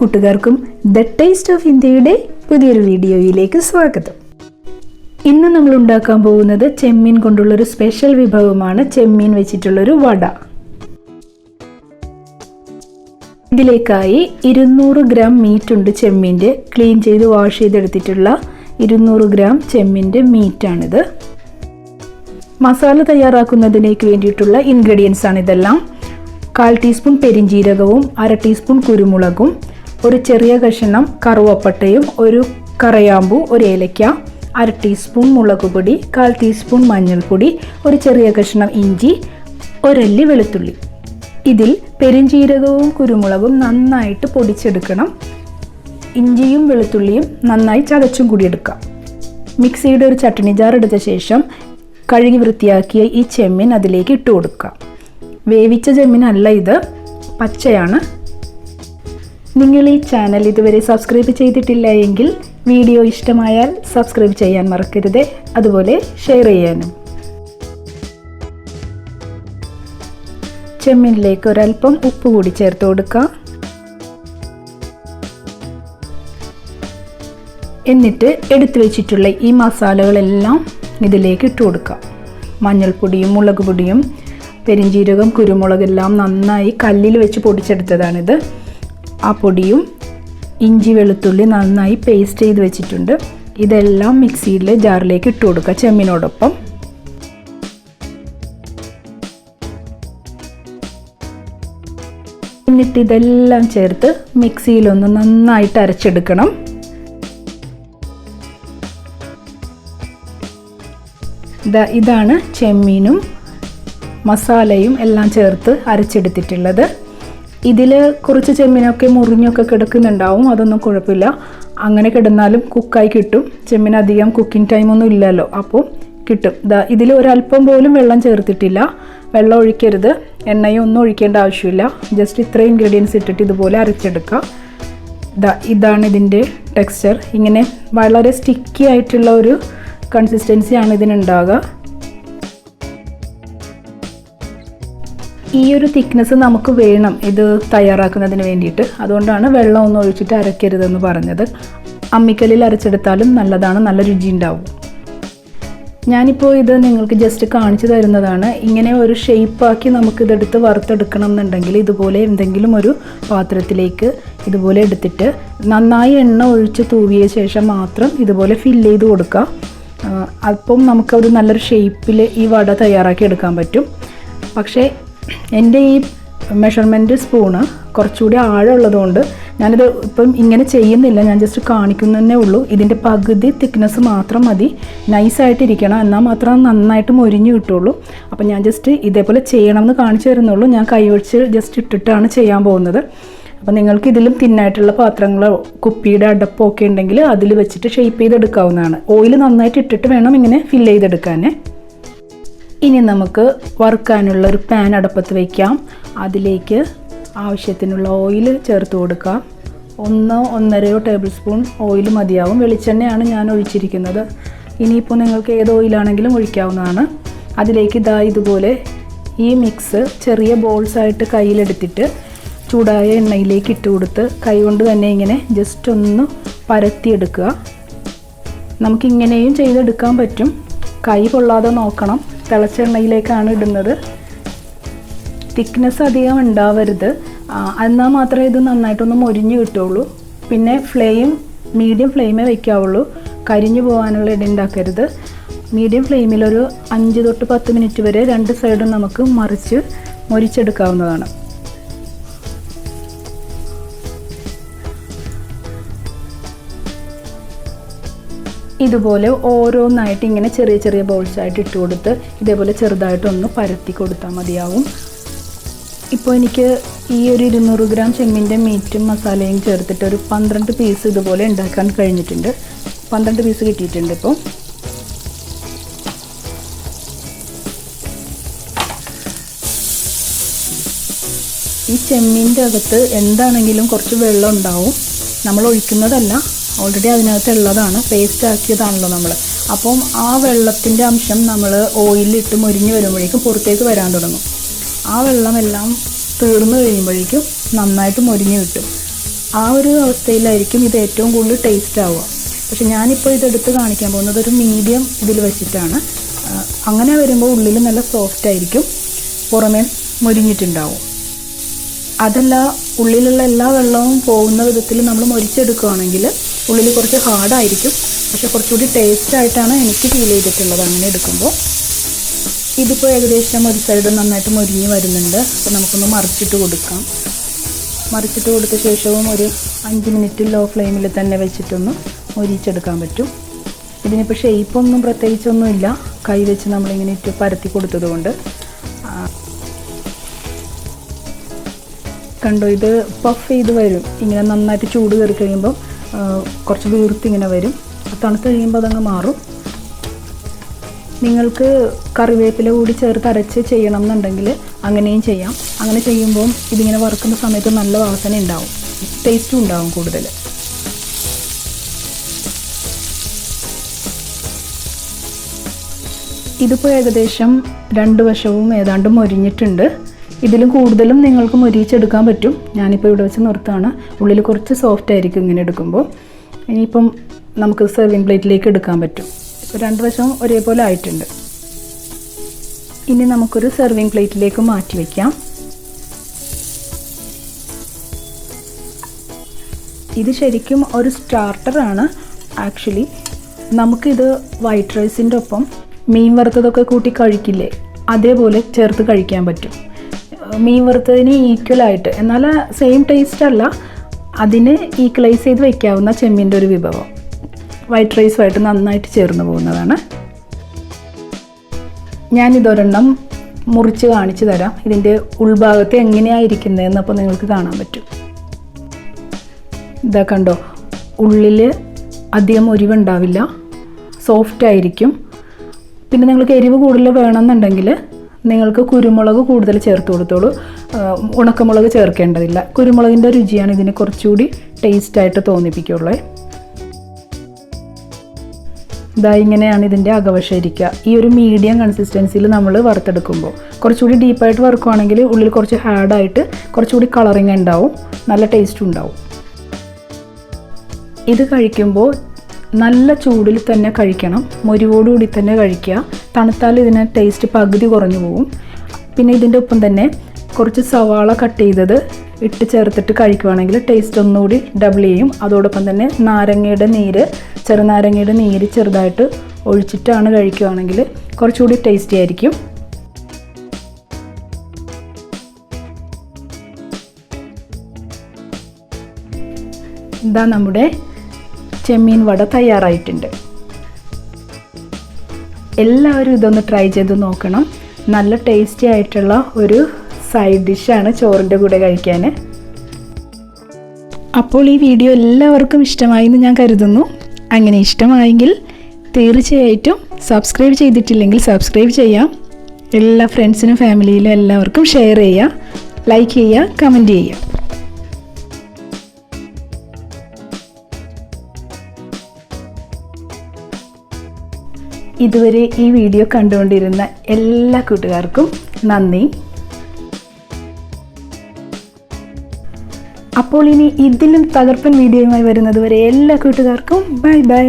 കൂട്ടുകാർക്കും the taste of ഇന്ത്യയുടെ പുതിയൊരു വീഡിയോയിലേക്ക് സ്വാഗതം. ഇന്ന് നമ്മൾ ഉണ്ടാക്കാൻ പോകുന്നത് ചെമ്മീൻ കൊണ്ടുള്ളൊരു സ്പെഷ്യൽ വിഭവമാണ് ചെമ്മീൻ വെച്ചിട്ടുള്ളൊരു വട. ഇതിലേക്കായി 200 ഗ്രാം മീറ്റ് ഉണ്ട്. ചെമ്മീൻ്റെ ക്ലീൻ ചെയ്ത് വാഷ് ചെയ്തെടുത്തിട്ടുള്ള 200 ഗ്രാം ചെമ്മീൻ്റെ മീറ്റാണിത്. മസാല തയ്യാറാക്കുന്നതിലേക്ക് വേണ്ടിയിട്ടുള്ള ഇൻഗ്രീഡിയൻസ് ആണ് ഇതെല്ലാം. 1/4 ടീസ്പൂൺ പെരിഞ്ജീരകവും 1/2 ടീസ്പൂൺ കുരുമുളകും, ഒരു ചെറിയ കഷ്ണം കറുവപ്പട്ടയും, ഒരു കറയാമ്പൂ, ഒരു ഏലക്ക, 1/2 ടീസ്പൂൺ മുളക് പൊടി, 1/4 ടീസ്പൂൺ മഞ്ഞൾപ്പൊടി, ഒരു ചെറിയ കഷ്ണം ഇഞ്ചി, ഒരല്ലി വെളുത്തുള്ളി. ഇതിൽ പെരിഞ്ജീരകവും കുരുമുളകും നന്നായിട്ട് പൊടിച്ചെടുക്കണം. ഇഞ്ചിയും വെളുത്തുള്ളിയും നന്നായി ചതച്ചും കൂടി എടുക്കാം. മിക്സിയുടെ ഒരു ചട്ടണി ജാർ എടുത്ത ശേഷം കഴുകി വൃത്തിയാക്കിയ ഈ ചെമ്മീൻ അതിലേക്ക് ഇട്ട് കൊടുക്കാം. വേവിച്ച ചെമ്മീനല്ല, ഇത് പച്ചയാണ്. നിങ്ങൾ ഈ ചാനൽ ഇതുവരെ സബ്സ്ക്രൈബ് ചെയ്തിട്ടില്ല എങ്കിൽ വീഡിയോ ഇഷ്ടമായാൽ സബ്സ്ക്രൈബ് ചെയ്യാൻ മറക്കരുത്, അതുപോലെ ഷെയർ ചെയ്യാനും. ചെമ്മീനിലേക്ക് ഒരല്പം ഉപ്പ് കൂടി ചേർത്ത് കൊടുക്കാം. എന്നിട്ട് എടുത്തു വെച്ചിട്ടുള്ള ഈ മസാലകളെല്ലാം ഇതിലേക്ക് ഇട്ട് കൊടുക്കാം. മഞ്ഞൾപ്പൊടിയും മുളക് പൊടിയും പെരിഞ്ജീരകം കുരുമുളകെല്ലാം നന്നായി കല്ലിൽ വെച്ച് പൊടിച്ചെടുത്തതാണിത്. ആ പൊടിയും ഇഞ്ചി വെളുത്തുള്ളി നന്നായി പേസ്റ്റ് ചെയ്ത് വെച്ചിട്ടുണ്ട്. ഇതെല്ലാം മിക്സിയിലെ ജാറിലേക്ക് ഇട്ട് കൊടുക്കുക ചെമ്മീനോടൊപ്പം. എന്നിട്ട് ഇതെല്ലാം ചേർത്ത് മിക്സിയിലൊന്ന് നന്നായിട്ട് അരച്ചെടുക്കണം. ഇതാണ് ചെമ്മീനും മസാലയും എല്ലാം ചേർത്ത് അരച്ചെടുത്തിട്ടുള്ളത്. ഇതിൽ കുറച്ച് ചെമ്മീനൊക്കെ മുറിഞ്ഞൊക്കെ കിടക്കുന്നുണ്ടാവും, അതൊന്നും കുഴപ്പമില്ല. അങ്ങനെ കിടന്നാലും കുക്കായി കിട്ടും. ചെമ്മീൻ അധികം കുക്കിംഗ് ടൈമൊന്നും ഇല്ലല്ലോ, അപ്പോൾ കിട്ടും. ഇതിൽ ഒരല്പം പോലും വെള്ളം ചേർത്തിട്ടില്ല. വെള്ളം ഒഴിക്കരുത്, എണ്ണയും ഒന്നും ഒഴിക്കേണ്ട ആവശ്യമില്ല. ജസ്റ്റ് ഇത്രയും ഇൻഗ്രീഡിയൻസ് ഇട്ടിട്ട് ഇതുപോലെ അരച്ചെടുക്കുക. ഇതാണ് ഇതിൻ്റെ ടെക്സ്ചർ. ഇങ്ങനെ വളരെ സ്റ്റിക്കി ആയിട്ടുള്ള ഒരു കൺസിസ്റ്റൻസിയാണ് ഇതിനുണ്ടാകുക. ഈ ഒരു തിക്നെസ് നമുക്ക് വേണം ഇത് തയ്യാറാക്കുന്നതിന് വേണ്ടിയിട്ട്. അതുകൊണ്ടാണ് വെള്ളം ഒന്നും ഒഴിച്ചിട്ട് അരക്കരുതെന്ന് പറഞ്ഞത്. അമ്മിക്കല്ലിൽ അരച്ചെടുത്താലും നല്ലതാണ്, നല്ല രുചി ഉണ്ടാവും. ഞാനിപ്പോൾ ഇത് നിങ്ങൾക്ക് ജസ്റ്റ് കാണിച്ചു തരുന്നതാണ്. ഇങ്ങനെ ഒരു ഷേപ്പാക്കി നമുക്കിതെടുത്ത് വറുത്തെടുക്കണം എന്നുണ്ടെങ്കിൽ ഇതുപോലെ എന്തെങ്കിലും ഒരു പാത്രത്തിലേക്ക് ഇതുപോലെ എടുത്തിട്ട് നന്നായി എണ്ണ ഒഴിച്ച് തൂവിയ ശേഷം മാത്രം ഇതുപോലെ ഫില്ല് ചെയ്ത് കൊടുക്കുക. അപ്പം നമുക്കൊരു നല്ലൊരു ഷേപ്പിൽ ഈ വട തയ്യാറാക്കി എടുക്കാൻ പറ്റും. പക്ഷേ എൻ്റെ ഈ മെഷർമെൻറ്റ് സ്പൂണ് കുറച്ചുകൂടി ആഴമുള്ളതുകൊണ്ട് ഞാനിത് ഇപ്പം ഇങ്ങനെ ചെയ്യുന്നില്ല, ഞാൻ ജസ്റ്റ് കാണിക്കുന്നതേ ഉള്ളൂ. ഇതിൻ്റെ പകുതി തിക്നെസ് മാത്രം മതി, നൈസായിട്ടിരിക്കണം, എന്നാൽ മാത്രം നന്നായിട്ട് മൊരിഞ്ഞ് കിട്ടുള്ളൂ. അപ്പം ഞാൻ ജസ്റ്റ് ഇതേപോലെ ചെയ്യണമെന്ന് കാണിച്ചു തരുന്നുള്ളൂ. ഞാൻ കൈവച്ച് ജസ്റ്റ് ഇട്ടിട്ടാണ് ചെയ്യാൻ പോകുന്നത്. അപ്പം നിങ്ങൾക്ക് ഇതിലും തിന്നായിട്ടുള്ള പാത്രങ്ങളോ കുപ്പിയുടെ അടപ്പോ ഒക്കെ ഉണ്ടെങ്കിൽ അതിൽ വെച്ചിട്ട് ഷേപ്പ് ചെയ്തെടുക്കാവുന്നതാണ്. ഓയിൽ നന്നായിട്ട് ഇട്ടിട്ട് വേണം ഇങ്ങനെ ഫില്ല് ചെയ്തെടുക്കാൻ. ഇനി നമുക്ക് വറുക്കാനുള്ള ഒരു പാൻ അടുപ്പത്ത് വയ്ക്കാം. അതിലേക്ക് ആവശ്യത്തിനുള്ള ഓയിൽ ചേർത്ത് കൊടുക്കാം. 1-1.5 ടേബിൾ സ്പൂൺ ഓയിൽ മതിയാവും. വെളിച്ചെണ്ണയാണ് ഞാൻ ഒഴിച്ചിരിക്കുന്നത്. ഇനിയിപ്പോൾ നിങ്ങൾക്ക് ഏത് ഓയിലാണെങ്കിലും ഒഴിക്കാവുന്നതാണ്. അതിലേക്ക് ഇതുപോലെ ഈ മിക്സ് ചെറിയ ബോൾസായിട്ട് കയ്യിലെടുത്തിട്ട് ചൂടായ എണ്ണയിലേക്ക് ഇട്ട് കൊടുത്ത് കൈകൊണ്ട് തന്നെ ഇങ്ങനെ ജസ്റ്റ് ഒന്ന് പരത്തിയെടുക്കുക. നമുക്കിങ്ങനെയും ചെയ്തെടുക്കാൻ പറ്റും. കൈ പൊള്ളാതെ നോക്കണം. തിളച്ച എണ്ണയിലേക്കാണ് ഇടുന്നത്. തിക്നെസ് അധികം ഉണ്ടാവരുത്, എന്നാൽ മാത്രമേ ഇത് നന്നായിട്ടൊന്ന് മൊരിഞ്ഞ് കിട്ടുള്ളൂ. പിന്നെ മീഡിയം ഫ്ലെയിമേ വയ്ക്കാവുള്ളൂ. കരിഞ്ഞു പോകാനുള്ള ഇട ഉണ്ടാക്കരുത്. മീഡിയം ഫ്ലെയിമിലൊരു 5 തൊട്ട് 10 മിനിറ്റ് വരെ 2 സൈഡും നമുക്ക് മൊരിച്ചെടുക്കാവുന്നതാണ്. ഇതുപോലെ ഓരോന്നായിട്ട് ഇങ്ങനെ ചെറിയ ചെറിയ ബോൾസായിട്ട് ഇട്ട് കൊടുത്ത് ഇതേപോലെ ചെറുതായിട്ടൊന്ന് പരത്തി കൊടുത്താൽ മതിയാവും. ഇപ്പോൾ എനിക്ക് ഈ ഒരു 200 ഗ്രാം ചെമ്മീൻ്റെ മീറ്റും മസാലയും ചേർത്തിട്ട് ഒരു 12 പീസ് ഇതുപോലെ ഉണ്ടാക്കാൻ കഴിഞ്ഞിട്ടുണ്ട്. 12 പീസ് കിട്ടിയിട്ടുണ്ട്. ഇപ്പോൾ ഈ ചെമ്മീൻ്റെ അകത്ത് എന്താണെങ്കിലും കുറച്ച് വെള്ളം ഉണ്ടാവും. നമ്മൾ ഒഴിക്കുന്നതല്ല, ഓൾറെഡി അതിനകത്ത് ഉള്ളതാണ്, പേസ്റ്റ് ആക്കിയതാണല്ലോ നമ്മൾ. അപ്പം ആ വെള്ളത്തിൻ്റെ അംശം നമ്മൾ ഓയിലിട്ട് മൊരിഞ്ഞ് വരുമ്പോഴേക്കും പുറത്തേക്ക് വരാൻ തുടങ്ങും. ആ വെള്ളമെല്ലാം തീർന്നു കഴിയുമ്പോഴേക്കും നന്നായിട്ട് മൊരിഞ്ഞ് കിട്ടും. ആ ഒരു അവസ്ഥയിലായിരിക്കും ഇത് ഏറ്റവും കൂടുതൽ ടേസ്റ്റ് ആവുക. പക്ഷെ ഞാനിപ്പോൾ ഇതെടുത്ത് കാണിക്കാൻ പോകുന്നത് ഒരു മീഡിയം ഇതിൽ വെച്ചിട്ടാണ്. അങ്ങനെ വരുമ്പോൾ ഉള്ളിൽ നല്ല സോഫ്റ്റ് ആയിരിക്കും, പുറമേ മൊരിഞ്ഞിട്ടുണ്ടാവും. അതല്ല, ഉള്ളിലുള്ള എല്ലാ വെള്ളവും പോകുന്ന വിധത്തിൽ നമ്മൾ മൊരിച്ചെടുക്കുകയാണെങ്കിൽ ഉള്ളിൽ കുറച്ച് ഹാർഡായിരിക്കും, പക്ഷെ കുറച്ചുകൂടി ടേസ്റ്റായിട്ടാണ് എനിക്ക് ഫീൽ ചെയ്തിട്ടുള്ളത് അങ്ങനെ എടുക്കുമ്പോൾ. ഇതിപ്പോൾ ഏകദേശം ഒരു സൈഡ് നന്നായിട്ട് മൊരിഞ്ഞ് വരുന്നുണ്ട്. അപ്പോൾ നമുക്കൊന്ന് മറിച്ചിട്ട് കൊടുക്കാം. മറിച്ചിട്ട് കൊടുത്ത ശേഷവും ഒരു 5 മിനിറ്റ് ലോ ഫ്ലെയിമിൽ തന്നെ വെച്ചിട്ടൊന്ന് മൊരിച്ചെടുക്കാൻ പറ്റും. ഇതിനിപ്പോൾ ഷേപ്പൊന്നും പ്രത്യേകിച്ചൊന്നുമില്ല, കൈ വെച്ച് നമ്മളിങ്ങനെ ഇട്ട് പരത്തി കൊടുത്തത് കൊണ്ട്. കണ്ടോ, ഇത് പഫ് ചെയ്ത് വരും. ഇങ്ങനെ നന്നായിട്ട് ചൂട് കയറി കഴിയുമ്പോൾ കുറച്ച് വീർത്തിങ്ങനെ വരും. തണുത്ത് കഴിയുമ്പോൾ അതങ്ങ് മാറും. നിങ്ങൾക്ക് കറിവേപ്പില കൂടി ചേർത്ത് അരച്ച് ചെയ്യണം എന്നുണ്ടെങ്കിൽ അങ്ങനെയും ചെയ്യാം. അങ്ങനെ ചെയ്യുമ്പോൾ ഇതിങ്ങനെ വറുക്കുന്ന സമയത്ത് നല്ല വാസന ഉണ്ടാവും, ടേസ്റ്റും ഉണ്ടാവും കൂടുതൽ. ഇതിപ്പോൾ ഏകദേശം 2 വശവും ഏതാണ്ട് മൊരിഞ്ഞിട്ടുണ്ട്. ഇതിലും കൂടുതലും നിങ്ങൾക്ക് മൊരിച്ചെടുക്കാൻ പറ്റും. ഞാനിപ്പോൾ ഇവിടെ വെച്ച് നിർത്താണ്. ഉള്ളിൽ കുറച്ച് സോഫ്റ്റ് ആയിരിക്കും ഇങ്ങനെ എടുക്കുമ്പോൾ. ഇനിയിപ്പം നമുക്ക് സെർവിങ് പ്ലേറ്റിലേക്ക് എടുക്കാൻ പറ്റും. ഇപ്പോൾ 2 വശവും ഒരേപോലെ ആയിട്ടുണ്ട്. ഇനി നമുക്കൊരു സെർവിങ് പ്ലേറ്റിലേക്ക് മാറ്റി വയ്ക്കാം. ഇത് ശരിക്കും ഒരു സ്റ്റാർട്ടറാണ് ആക്ച്വലി. നമുക്കിത് വൈറ്റ് റൈസിൻ്റെ ഒപ്പം മീൻ വറുത്തതൊക്കെ കൂട്ടി കഴിക്കില്ലേ, അതേപോലെ ചേർത്ത് കഴിക്കാൻ പറ്റും. മീൻ വറുത്തതിന് ഈക്വലായിട്ട്, എന്നാൽ സെയിം ടേസ്റ്റ് അല്ല, അതിന് ഈക്വലൈസ് ചെയ്ത് വയ്ക്കാവുന്ന ചെമ്മീൻ്റെ ഒരു വിഭവം വൈറ്റ് റൈസുമായിട്ട് നന്നായിട്ട് ചേർന്ന് പോകുന്നതാണ്. ഞാനിതൊരെണ്ണം മുറിച്ച് കാണിച്ചു തരാം. ഇതിൻ്റെ ഉൾഭാഗത്ത് എങ്ങനെയായിരിക്കുന്നതെന്ന് അപ്പോൾ നിങ്ങൾക്ക് കാണാൻ പറ്റും. ഇതാ കണ്ടോ, ഉള്ളിൽ അധികം ഒരിവുണ്ടാവില്ല, സോഫ്റ്റ് ആയിരിക്കും. പിന്നെ നിങ്ങൾക്ക് എരിവ് കൂടുതൽ വേണമെന്നുണ്ടെങ്കിൽ നിങ്ങൾക്ക് കുരുമുളക് കൂടുതൽ ചേർത്ത് കൊടുത്തോളൂ. ഉണക്കമുളക് ചേർക്കേണ്ടതില്ല. കുരുമുളകിൻ്റെ രുചിയാണ് ഇതിനെ കുറച്ചുകൂടി ടേസ്റ്റായിട്ട് തോന്നിപ്പിക്കുള്ളൂ. ഇതാ ഇങ്ങനെയാണ് ഇതിൻ്റെ അകവശം ഇരിക്കുക. ഈ ഒരു മീഡിയം കൺസിസ്റ്റൻസിയിൽ നമ്മൾ വറുത്തെടുക്കുമ്പോൾ, കുറച്ചുകൂടി ഡീപ്പായിട്ട് വറുക്കുകയാണെങ്കിൽ ഉള്ളിൽ കുറച്ച് ഹാർഡായിട്ട് കുറച്ചുകൂടി കളറിങ് ഉണ്ടാവും, നല്ല ടേസ്റ്റും ഉണ്ടാവും. ഇത് കഴിക്കുമ്പോൾ നല്ല ചൂടിൽ തന്നെ കഴിക്കണം, മൊരിവോടുകൂടി തന്നെ കഴിക്കുക. തണുത്താൽ ഇതിന് ടേസ്റ്റ് പകുതി കുറഞ്ഞു പോകും. പിന്നെ ഇതിൻ്റെ ഒപ്പം തന്നെ കുറച്ച് സവാള കട്ട് ചെയ്തത് ഇട്ട് ചേർത്തിട്ട് കഴിക്കുകയാണെങ്കിൽ ടേസ്റ്റ് ഒന്നുകൂടി ഡബിൾ ചെയ്യും. അതോടൊപ്പം തന്നെ ചെറുനാരങ്ങയുടെ നീര് ചെറുതായിട്ട് ഒഴിച്ചിട്ടാണ് കഴിക്കുകയാണെങ്കിൽ കുറച്ചുകൂടി ടേസ്റ്റി ആയിരിക്കും. ഇതാ നമ്മുടെ ചെമ്മീൻ വട തയ്യാറായിട്ടുണ്ട്. എല്ലാവരും ഇതൊന്ന് ട്രൈ ചെയ്ത് നോക്കണം. നല്ല ടേസ്റ്റി ആയിട്ടുള്ള ഒരു സൈഡ് ഡിഷാണ് ചോറിൻ്റെ കൂടെ കഴിക്കാൻ. അപ്പോൾ ഈ വീഡിയോ എല്ലാവർക്കും ഇഷ്ടമായി എന്ന് ഞാൻ കരുതുന്നു. അങ്ങനെ ഇഷ്ടമായെങ്കിൽ തീർച്ചയായിട്ടും സബ്സ്ക്രൈബ് ചെയ്തിട്ടില്ലെങ്കിൽ സബ്സ്ക്രൈബ് ചെയ്യാം. എല്ലാ ഫ്രണ്ട്സിനും ഫാമിലിയിലും എല്ലാവർക്കും ഷെയർ ചെയ്യുക, ലൈക്ക് ചെയ്യുക, കമൻറ്റ് ചെയ്യുക. ഇതുവരെ ഈ വീഡിയോ കണ്ടുകൊണ്ടിരുന്ന എല്ലാ കൂട്ടുകാർക്കും നന്ദി. അപ്പോൾ ഇനി ഇതിലും തകർപ്പൻ വീഡിയോയുമായി വരുന്നത് വരെ എല്ലാ കൂട്ടുകാർക്കും ബൈ ബൈ.